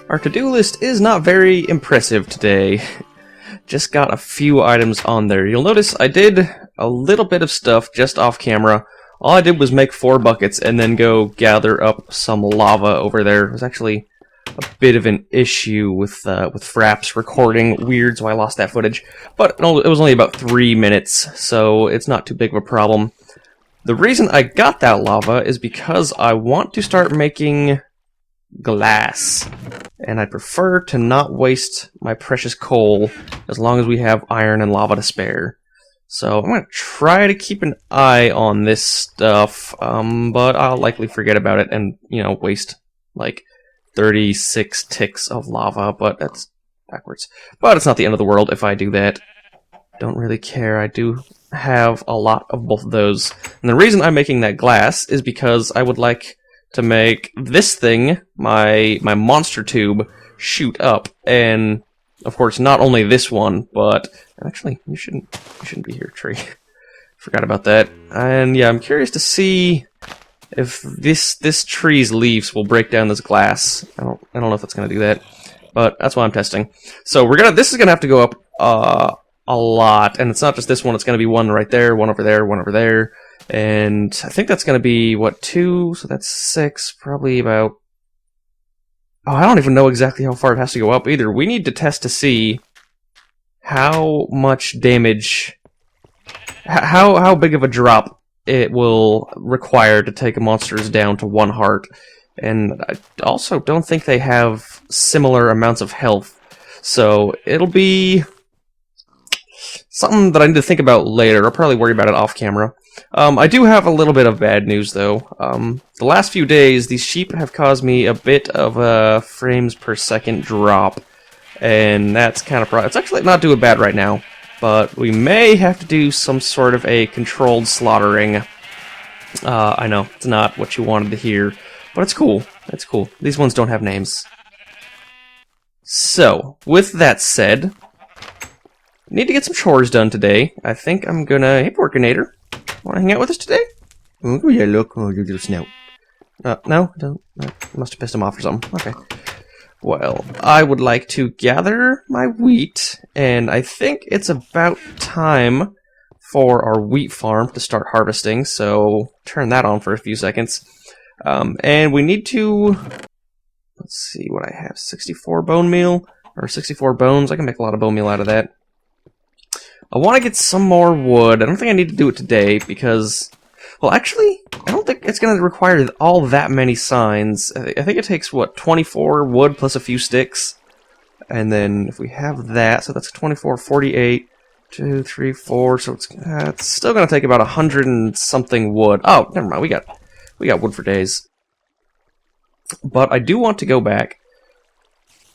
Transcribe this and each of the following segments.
Our to-do list is not very impressive today. Just got a few items on there. You'll notice I did a little bit of stuff just off camera. All I did was make 4 buckets and then go gather up some lava over there. It was actually a bit of an issue with Fraps recording weird, so I lost that footage. But no, it was only about 3 minutes, so it's not too big of a problem. The reason I got that lava is because I want to start making glass, and I prefer to not waste my precious coal as long as we have iron and lava to spare. So I'm going to try to keep an eye on this stuff, but I'll likely forget about it and, you know, waste like 36 ticks of lava, but that's backwards. But it's not the end of the world if I do that. Don't really care. I do have a lot of both of those. And the reason I'm making that glass is because I would like to make this thing, my monster tube, shoot up, and of course not only this one, but actually you shouldn't be here, tree. Forgot about that. And yeah, I'm curious to see if this tree's leaves will break down this glass. I don't know if that's gonna do that, but that's why I'm testing. So this is gonna have to go up a lot, and it's not just this one. It's gonna be one right there, one over there, one over there. And I think that's going to be, what, 2? So that's 6, probably about... Oh, I don't even know exactly how far it has to go up either. We need to test to see how much damage... How big of a drop it will require to take a monsters down to 1 heart. And I also don't think they have similar amounts of health. So it'll be something that I need to think about later. I'll probably worry about it off camera. I do have a little bit of bad news, though. The last few days, these sheep have caused me a bit of a frames per second drop, and that's kind of it's actually not doing bad right now, but we may have to do some sort of a controlled slaughtering. I know, it's not what you wanted to hear, but it's cool. It's cool. These ones don't have names. So, with that said, need to get some chores done today. I think I'm gonna... Hey, Porkinator. Want to hang out with us today? Oh, yeah, look. Oh, you little snout. No? Don't. I must have pissed him off or something. Okay. Well, I would like to gather my wheat, and I think it's about time for our wheat farm to start harvesting, so turn that on for a few seconds. And we need to... Let's see what I have. 64 bone meal, or 64 bones. I can make a lot of bone meal out of that. I want to get some more wood. I don't think I need to do it today because, well, actually, I don't think it's going to require all that many signs. I think it takes, what, 24 wood plus a few sticks? And then if we have that, so that's 24, 48, 2, 3, 4, so it's still going to take about 100 and something wood. Oh, never mind, we got wood for days. But I do want to go back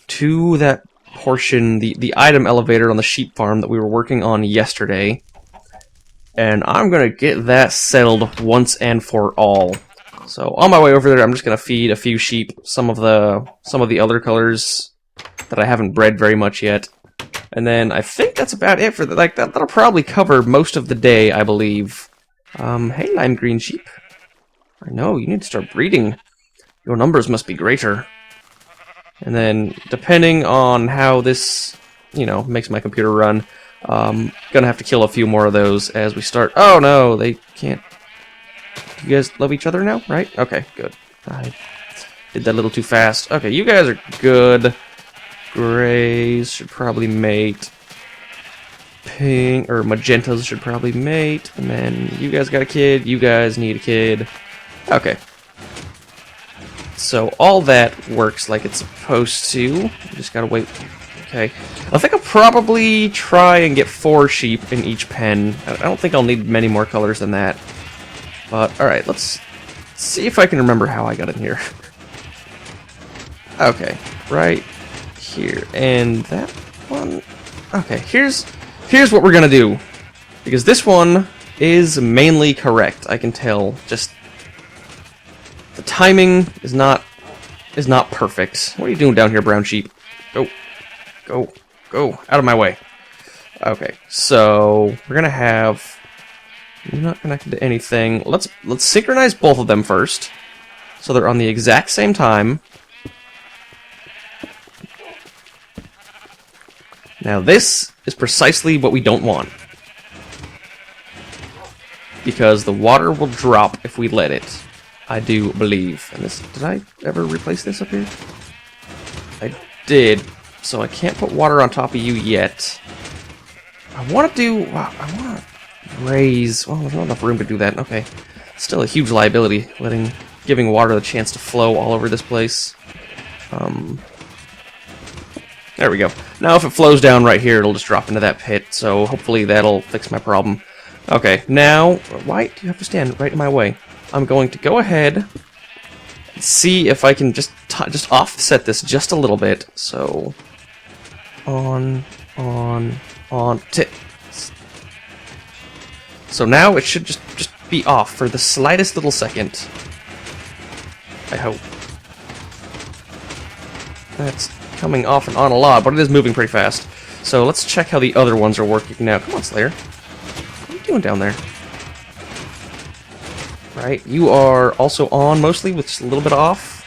to that portion, the item elevator on the sheep farm that we were working on yesterday, and I'm gonna get that settled once and for all. So on my way over there, I'm just gonna feed a few sheep some of the other colors that I haven't bred very much yet, and then I think that's about it for that'll probably cover most of the day, I believe. Hey, lime green sheep. I know you need to start breeding. Your numbers must be greater. And then, depending on how this, you know, makes my computer run, gonna have to kill a few more of those as we start. Oh no, they can't. Do you guys love each other now, right? Okay, good. I did that a little too fast. Okay, you guys are good. Grays should probably mate. Pink, or magentas should probably mate. And then, you guys got a kid, you guys need a kid. Okay. So all that works like it's supposed to. You just gotta wait. Okay. I think I'll probably try and get 4 sheep in each pen. I don't think I'll need many more colors than that. But, alright, let's see if I can remember how I got in here. Okay, right here. And that one... Okay, here's what we're gonna do. Because this one is mainly correct, I can tell. Just... the timing is not perfect. What are you doing down here, brown sheep? Go. Go. Go. Out of my way. Okay, so we're gonna have... You're not connected to anything. Let's synchronize both of them first. So they're on the exact same time. Now this is precisely what we don't want. Because the water will drop if we let it. I do believe. And this, did I ever replace this up here? I did. So I can't put water on top of you yet. I want to do... I want to raise... Well, there's not enough room to do that. Okay. Still a huge liability, giving water the chance to flow all over this place. There we go. Now if it flows down right here, it'll just drop into that pit, so hopefully that'll fix my problem. Okay, now... Why do you have to stand right in my way? I'm going to go ahead and see if I can just offset this just a little bit. So... On... So now it should just be off for the slightest little second. I hope. That's coming off and on a lot, but it is moving pretty fast. So let's check how the other ones are working now. Come on, Slayer. What are you doing down there? Right, you are also on mostly with just a little bit off.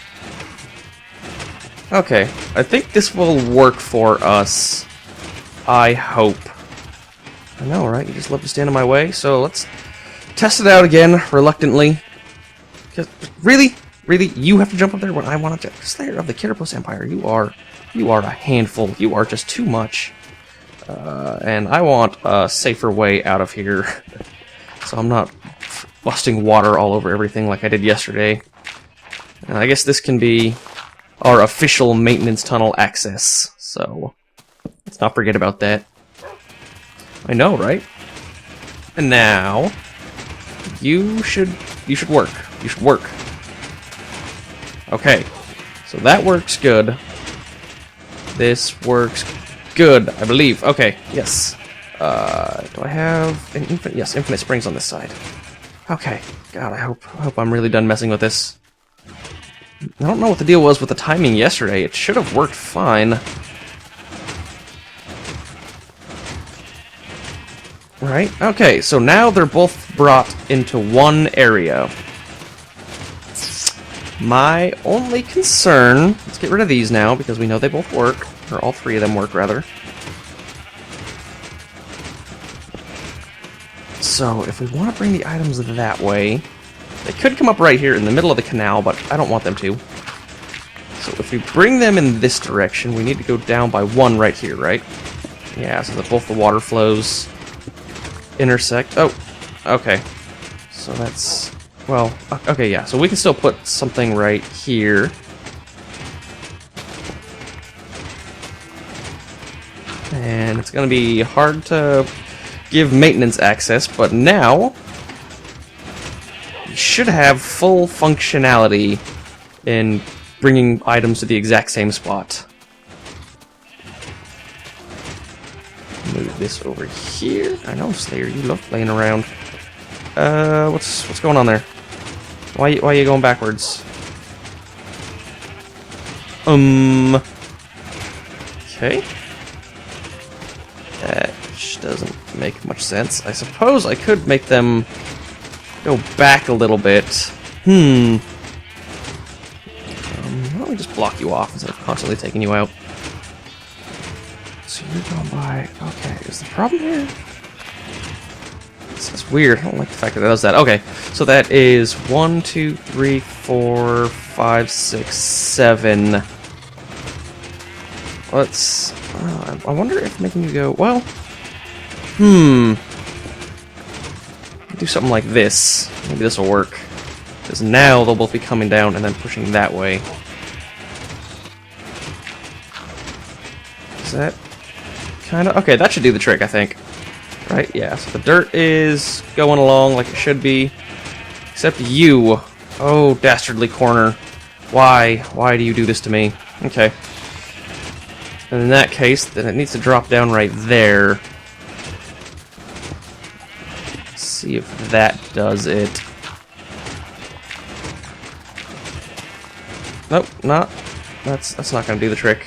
Okay, I think this will work for us. I hope. I know, right? You just love to stand in my way, so let's test it out again, reluctantly. Really? Really? You have to jump up there when I want to... Slayer of the Kerapos Empire, you are a handful. You are just too much. And I want a safer way out of here. So I'm not busting water all over everything like I did yesterday. And I guess this can be our official maintenance tunnel access. So let's not forget about that. I know, right? And now you should work. You should work. Okay. So that works good. This works good, I believe. Okay, yes. Do I have an infinite? Yes, infinite springs on this side. Okay. God, I hope I'm really done messing with this. I don't know what the deal was with the timing yesterday. It should have worked fine. Right? Okay, so now they're both brought into one area. My only concern... Let's get rid of these now, because we know they both work. Or all three of them work, rather. So, if we want to bring the items that way... They could come up right here in the middle of the canal, but I don't want them to. So if we bring them in this direction, we need to go down by one right here, right? Yeah, so that both the water flows intersect. Oh, okay. So that's... Well, okay, yeah. So we can still put something right here. And it's going to be hard to give maintenance access, but now... should have full functionality in bringing items to the exact same spot. Move this over here. I know, Slayer, you love playing around. What's going on there? Why are you going backwards? Okay. That doesn't make much sense. I suppose I could make them go back a little bit. Why don't we just block you off instead of constantly taking you out? So you're going by... Okay, is the problem here? This is weird. I don't like the fact that it does that. Okay, so that is 1, 2, 3, 4, 5, 6, 7. Let's... I wonder if making you go... Well... Do something like this. Maybe this will work. Because now they'll both be coming down and then pushing that way. Is that kind of... Okay, that should do the trick, I think. Right? Yeah, so the dirt is going along like it should be. Except you. Oh, dastardly corner. Why? Why do you do this to me? Okay. And in that case, then it needs to drop down right there. See if that does it. Nope, not. That's not gonna do the trick.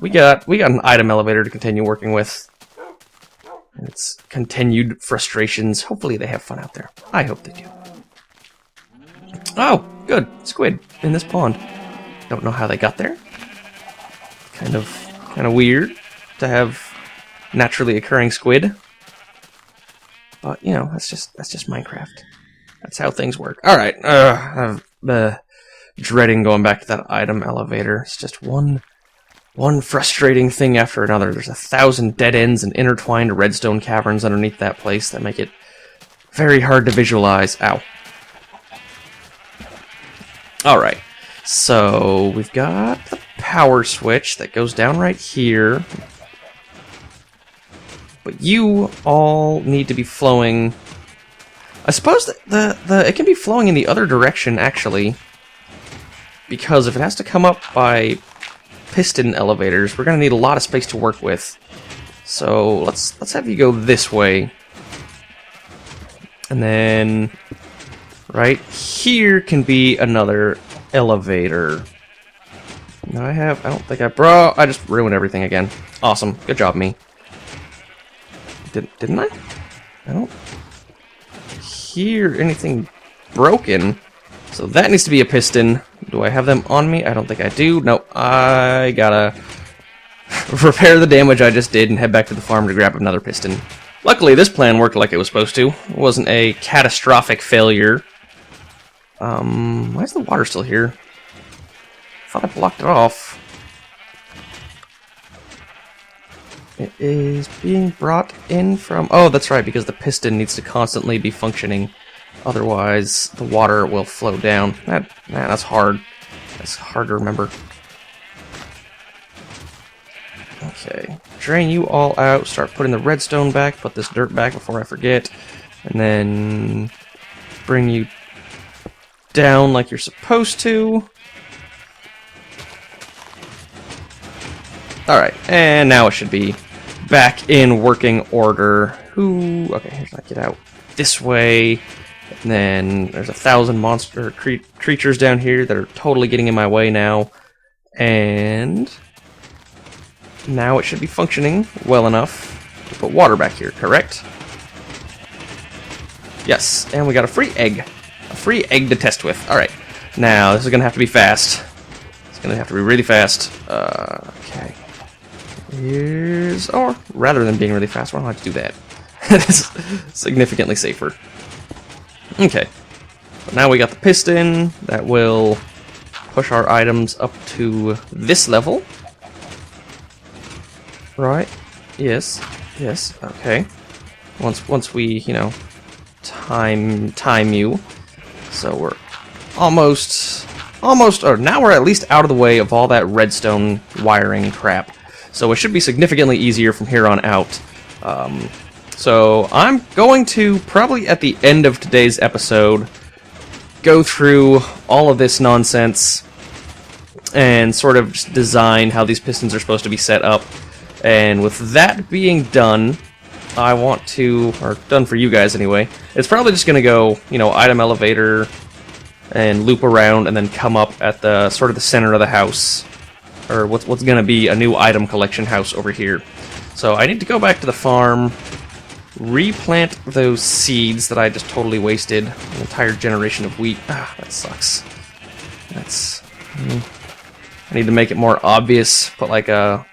we got an item elevator to continue working with. And it's continued frustrations. Hopefully they have fun out there. I hope they do. Oh, good. Squid in this pond. Don't know how they got there. Kind of weird to have naturally occurring squid. But, you know, that's just Minecraft. That's how things work. Alright, I'm dreading going back to that item elevator. It's just one frustrating thing after another. There's 1,000 dead ends and intertwined redstone caverns underneath that place that make it very hard to visualize. Ow. Alright, so we've got the power switch that goes down right here. But you all need to be flowing. I suppose that it can be flowing in the other direction, actually. Because if it has to come up by piston elevators, we're going to need a lot of space to work with. So let's have you go this way. And then right here can be another elevator. I don't think I just ruined everything again. Awesome. Good job, me. Didn't I? I don't hear anything broken. So that needs to be a piston. Do I have them on me? I don't think I do. Nope. I gotta repair the damage I just did and head back to the farm to grab another piston. Luckily, this plan worked like it was supposed to. It wasn't a catastrophic failure. Why is the water still here? I thought I blocked it off. It is being brought in from... Oh, that's right, because the piston needs to constantly be functioning. Otherwise, the water will flow down. Man, that's hard. That's hard to remember. Okay. Drain you all out. Start putting the redstone back. Put this dirt back before I forget. And then bring you down like you're supposed to. Alright, and now it should be back in working order. Okay, here's how I get out this way. And then there's 1,000 monster creatures down here that are totally getting in my way now. And now it should be functioning well enough to put water back here, correct? Yes, and we got a free egg. A free egg to test with. Alright, now this is going to have to be fast. It's going to have to be really fast. Okay. Or rather than being really fast, why don't I just do that? It is significantly safer. Okay. But now we got the piston that will push our items up to this level. Right. Yes. Yes. Okay. Once we, you know, time you. So we're almost, or now we're at least out of the way of all that redstone wiring crap. So it should be significantly easier from here on out. So I'm going to, probably at the end of today's episode, go through all of this nonsense and sort of just design how these pistons are supposed to be set up. And with that being done, I want to, or done for you guys anyway, it's probably just going to go, you know, item elevator and loop around and then come up at the sort of the center of the house. Or what's going to be a new item collection house over here. So I need to go back to the farm, replant those seeds that I just totally wasted. An entire generation of wheat. Ah, that sucks. That's... I need to make it more obvious. Put like a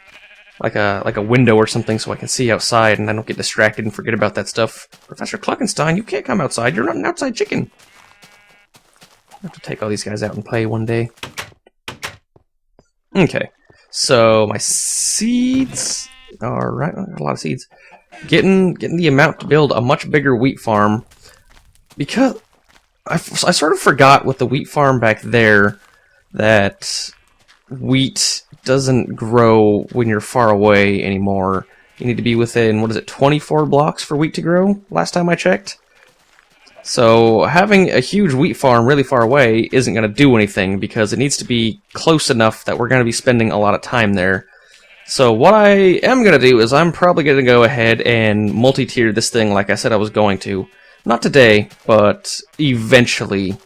window or something so I can see outside and I don't get distracted and forget about that stuff. Professor Cluckenstein, you can't come outside. You're not an outside chicken. I have to take all these guys out and play one day. Okay, so my seeds are right. A lot of seeds. Getting the amount to build a much bigger wheat farm because I sort of forgot with the wheat farm back there that wheat doesn't grow when you're far away anymore. You need to be within, what is it, 24 blocks for wheat to grow? Last time I checked. So having a huge wheat farm really far away isn't going to do anything because it needs to be close enough that we're going to be spending a lot of time there. So what I am going to do is I'm probably going to go ahead and multi-tier this thing like I said I was going to. Not today, but eventually.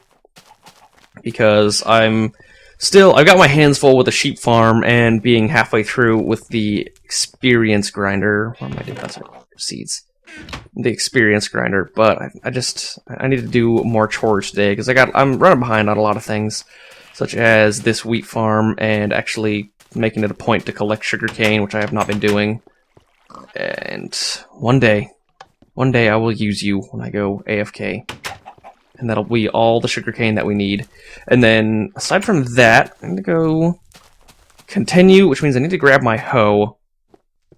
Because I'm Still, I've got my hands full with the sheep farm and being halfway through with the experience grinder. What am I doing? That's right. Seeds. The experience grinder, but I need to do more chores today because I'm running behind on a lot of things, such as this wheat farm and actually making it a point to collect sugarcane, which I have not been doing. And one day I will use you when I go AFK. And that'll be all the sugarcane that we need. And then, aside from that, I'm gonna go continue, which means I need to grab my hoe.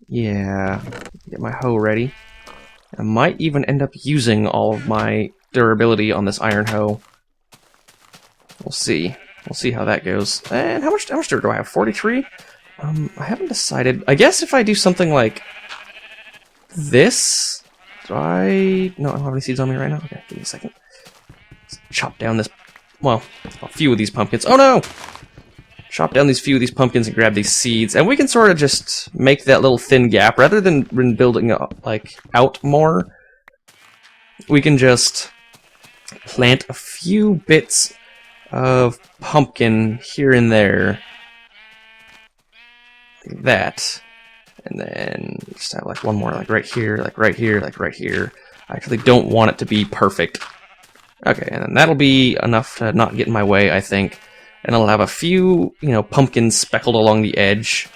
Yeah, get my hoe ready. I might even end up using all of my durability on this iron hoe. We'll see. We'll see how that goes. And how much dirt do I have? 43? I haven't decided. I guess if I do something like this... No, I don't have any seeds on me right now. Okay, give me a second. Chop down this, well, a few of these pumpkins. Oh no! Chop down these few of these pumpkins and grab these seeds, and we can sort of just make that little thin gap rather than building like out more. We can just plant a few bits of pumpkin here and there, like that, and then just have like one more, like right here, like right here, like right here. I actually don't want it to be perfect. Okay, and then that'll be enough to not get in my way, I think. And I'll have a few, pumpkins speckled along the edge.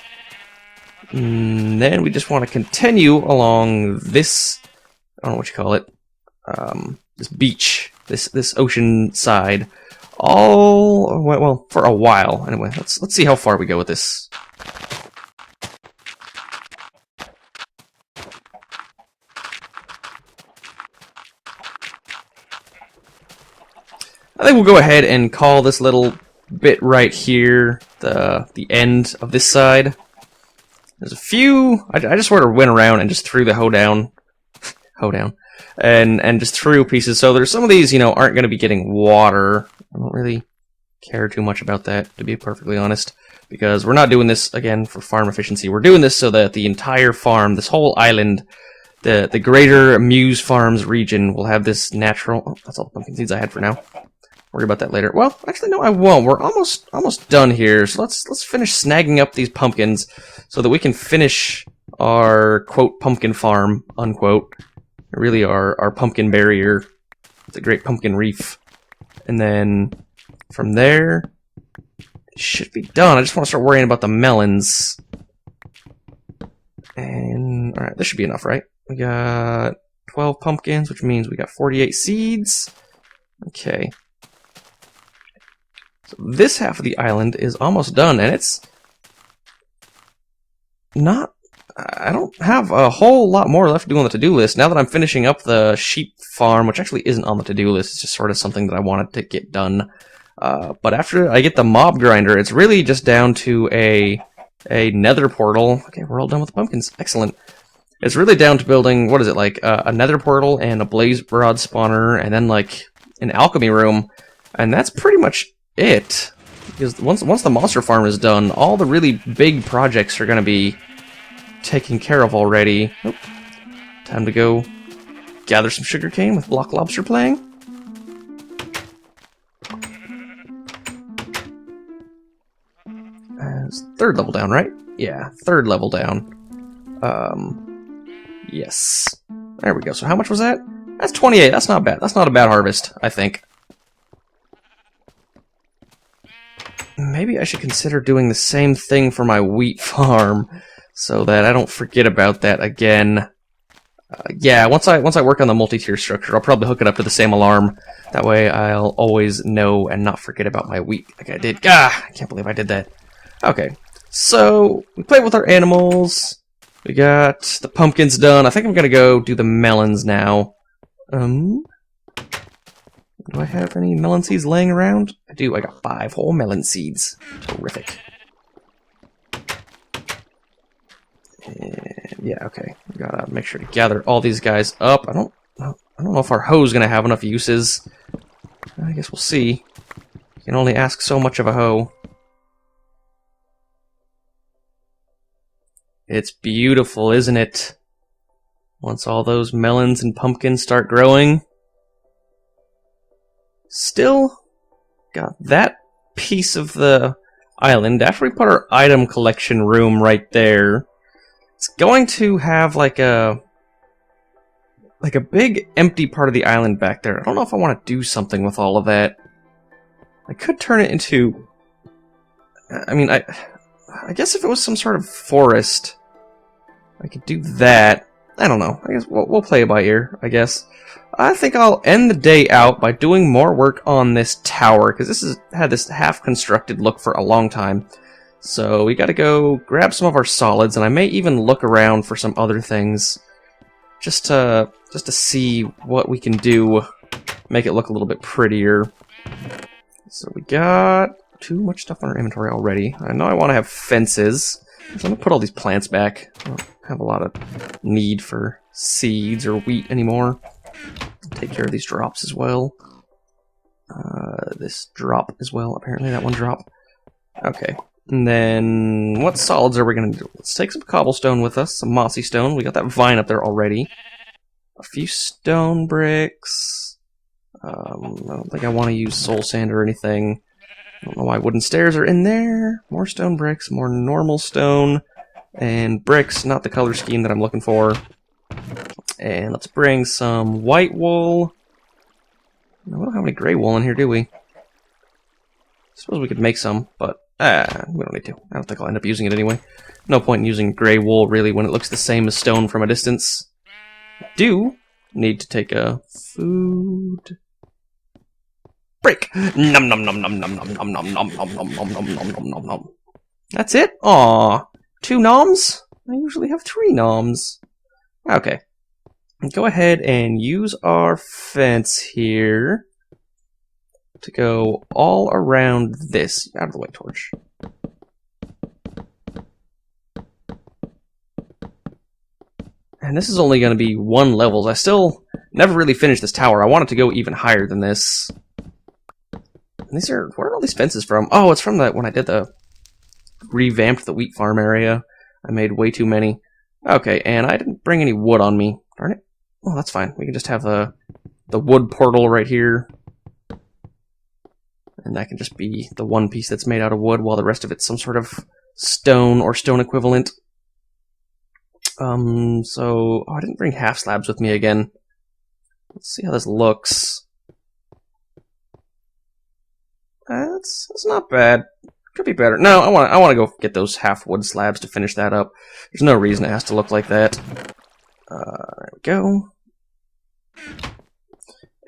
And then we just want to continue along this, I don't know what you call it, this beach, this ocean side, well, for a while. Anyway, let's see how far we go with this. I think we'll go ahead and call this little bit right here the end of this side. There's a few. I just sort of went around and just threw the hoe down, and just threw pieces. So there's some of these, aren't going to be getting water. I don't really care too much about that, to be perfectly honest, because we're not doing this again for farm efficiency. We're doing this so that the entire farm, this whole island, the greater Muse Farms region, will have this natural. Oh, that's all the pumpkin seeds I had for now. Worry about that later. Well, actually, no, I won't. We're almost done here. So let's finish snagging up these pumpkins so that we can finish our quote pumpkin farm unquote. Really, our pumpkin barrier. It's a great pumpkin reef, and then from there, it should be done. I just want to start worrying about the melons. And all right, this should be enough, right? We got 12 pumpkins, which means we got 48 seeds. Okay. So this half of the island is almost done, and it's not... I don't have a whole lot more left to do on the to-do list. Now that I'm finishing up the sheep farm, which actually isn't on the to-do list, it's just sort of something that I wanted to get done. But after I get the mob grinder, it's really just down to a nether portal. Okay, we're all done with the pumpkins. Excellent. It's really down to building, what is it, like a nether portal and a blaze rod spawner, and then like an alchemy room, and that's pretty much it. Because once the monster farm is done, all the really big projects are going to be taken care of already. Nope. Time to go gather some sugarcane with Block Lobster playing. Third level down, right? Yeah, third level down. Yes. There we go. So how much was that? That's 28. That's not bad. That's not a bad harvest, I think. Maybe I should consider doing the same thing for my wheat farm, so that I don't forget about that again. Yeah, once I work on the multi-tier structure, I'll probably hook it up to the same alarm. That way I'll always know and not forget about my wheat like I did. I can't believe I did that. Okay, so we played with our animals. We got the pumpkins done. I think I'm gonna go do the melons now. Do I have any melon seeds laying around? I do. I got 5 whole melon seeds. Terrific. And yeah, okay. We gotta make sure to gather all these guys up. I don't know if our hoe's gonna have enough uses. I guess we'll see. You can only ask so much of a hoe. It's beautiful, isn't it? Once all those melons and pumpkins start growing. Still got that piece of the island, after we put our item collection room right there, it's going to have like a big empty part of the island back there. I don't know if I want to do something with all of that. I could turn it into... I mean, I guess if it was some sort of forest, I could do that. I don't know. I guess we'll play it by ear, I guess. I think I'll end the day out by doing more work on this tower, because this has had this half-constructed look for a long time. So we gotta go grab some of our solids, and I may even look around for some other things, just to see what we can do, make it look a little bit prettier. So we got too much stuff on our inventory already. I know I want to have fences, so I'm going to put all these plants back. I don't have a lot of need for seeds or wheat anymore. Take care of these drops as well. This drop as well, apparently that one drop. Okay, and then what solids are we going to do? Let's take some cobblestone with us, some mossy stone. We got that vine up there already. A few stone bricks. I don't think I want to use soul sand or anything. I don't know why wooden stairs are in there. More stone bricks, more normal stone, and bricks, not the color scheme that I'm looking for. And let's bring some white wool. No, we don't have any gray wool in here, do we? I suppose we could make some, but we don't need to. I don't think I'll end up using it anyway. No point in using gray wool, really, when it looks the same as stone from a distance. I do need to take a food break. Nom nom nom nom nom nom nom nom nom nom nom nom nom nom nom nom. That's it? Aw, 2 noms? I usually have 3 noms. Okay. Go ahead and use our fence here to go all around this. Out of the way, torch. And this is only going to be 1 level. I still never really finished this tower. I want it to go even higher than this. And these are... where are all these fences from? Oh, it's from when I did the... revamped the wheat farm area. I made way too many. Okay, and I didn't bring any wood on me. Darn it. Oh, that's fine. We can just have the wood portal right here. And that can just be the one piece that's made out of wood, while the rest of it's some sort of stone or stone equivalent. So... oh, I didn't bring half slabs with me again. Let's see how this looks. That's not bad. Could be better. No, I want to go get those half wood slabs to finish that up. There's no reason it has to look like that. There we go.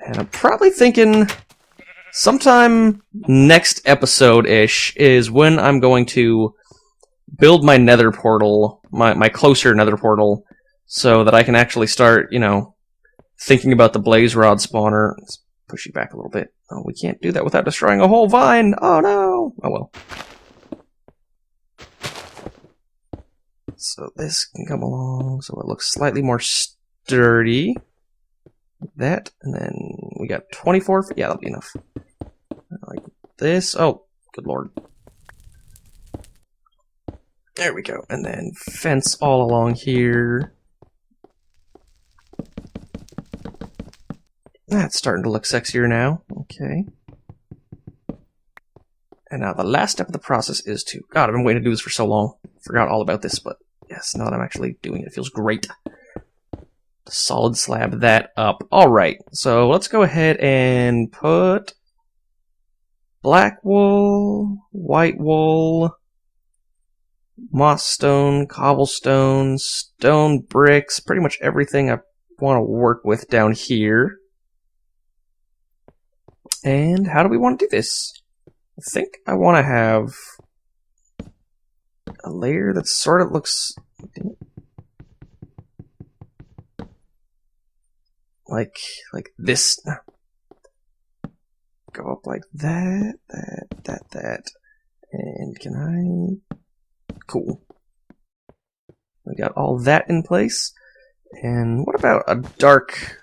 And I'm probably thinking sometime next episode-ish is when I'm going to build my Nether Portal, my closer Nether Portal, so that I can actually start, you know, thinking about the Blaze Rod spawner. Let's push you back a little bit. Oh, we can't do that without destroying a whole vine! Oh no! Oh well. So this can come along, so it looks slightly more sturdy. That, and then we got 24. Yeah, that'll be enough. Like this. Oh, good lord. There we go. And then fence all along here. That's starting to look sexier now. Okay. And now the last step of the process is to... God, I've been waiting to do this for so long. Forgot all about this, but yes, now that I'm actually doing it, it feels great. Solid slab that up. Alright, so let's go ahead and put black wool, white wool, moss stone, cobblestone, stone bricks, pretty much everything I want to work with down here. And how do we want to do this? I think I want to have a layer that sort of looks like this. Go up like that, that. And can I... Cool. We got all that in place. And what about a dark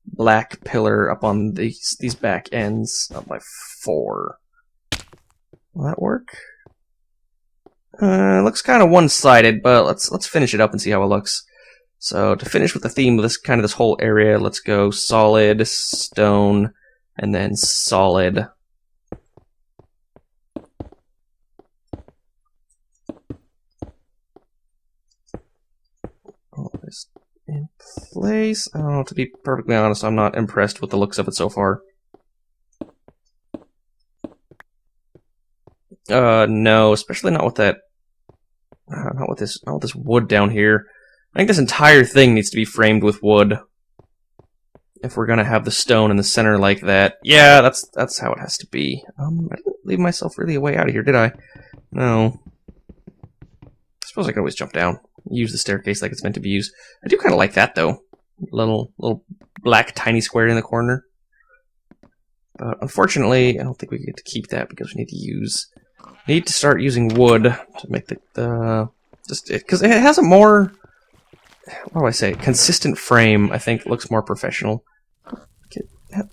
black pillar up on these back ends up by 4? Will that work? It looks kind of one-sided, but let's finish it up and see how it looks. So to finish with the theme of this whole area, let's go solid, stone, and then solid. Just in place. I don't know, to be perfectly honest, I'm not impressed with the looks of it so far. No, especially not with that. Not with this wood down here. I think this entire thing needs to be framed with wood. If we're gonna have the stone in the center like that. Yeah, that's how it has to be. I didn't leave myself really a way out of here, did I? No. I suppose I could always jump down. Use the staircase like it's meant to be used. I do kind of like that, though. Little black tiny square in the corner. But unfortunately, I don't think we get to keep that because we need to start using wood to make because it has a more, what do I say, consistent frame. I think looks more professional. I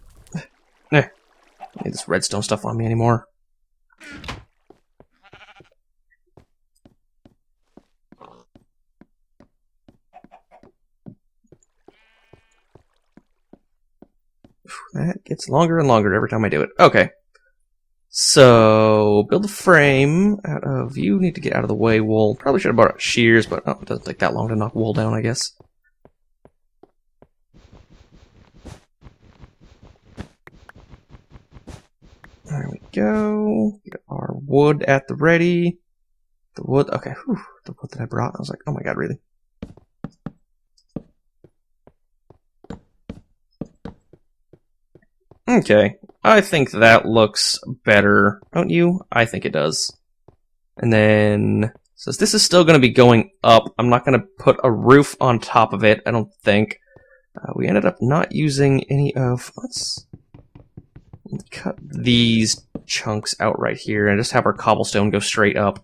don't need this redstone stuff on me anymore. That gets longer and longer every time I do it. Okay. So, build a frame out of... You need to get out of the way, wool. Probably should have brought out shears, but it doesn't take that long to knock wool down, I guess. There we go. Get our wood at the ready. The wood... Okay, whew, the wood that I brought. I was like, oh my god, really? Okay, I think that looks better, don't you? I think it does. And then, since this is still going to be going up, I'm not going to put a roof on top of it, I don't think. We ended up not using any of... Let's cut these chunks out right here and just have our cobblestone go straight up.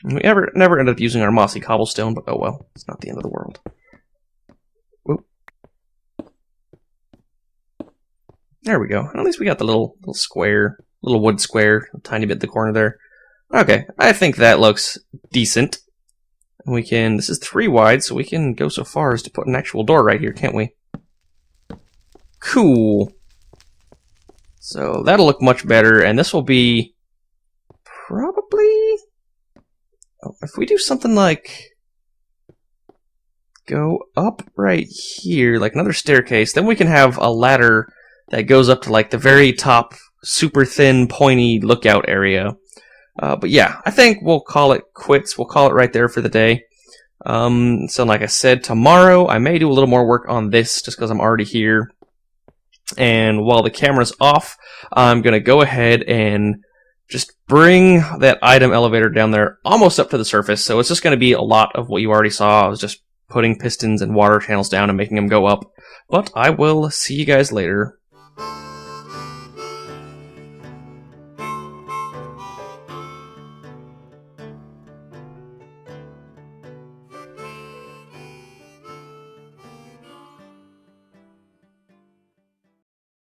We never ended up using our mossy cobblestone, but oh well, it's not the end of the world. There we go. At least we got the little square, little wood square, a tiny bit in the corner there. Okay, I think that looks decent. And we can, this is 3 wide, so we can go so far as to put an actual door right here, can't we? Cool. So that'll look much better, and this will be probably... Oh, if we do something like... Go up right here, like another staircase, then we can have a ladder that goes up to like the very top, super thin, pointy lookout area. But yeah, I think we'll call it quits. We'll call it right there for the day. So like I said, tomorrow I may do a little more work on this just because I'm already here. And while the camera's off, I'm going to go ahead and just bring that item elevator down there almost up to the surface. So it's just going to be a lot of what you already saw. I was just putting pistons and water channels down and making them go up. But I will see you guys later.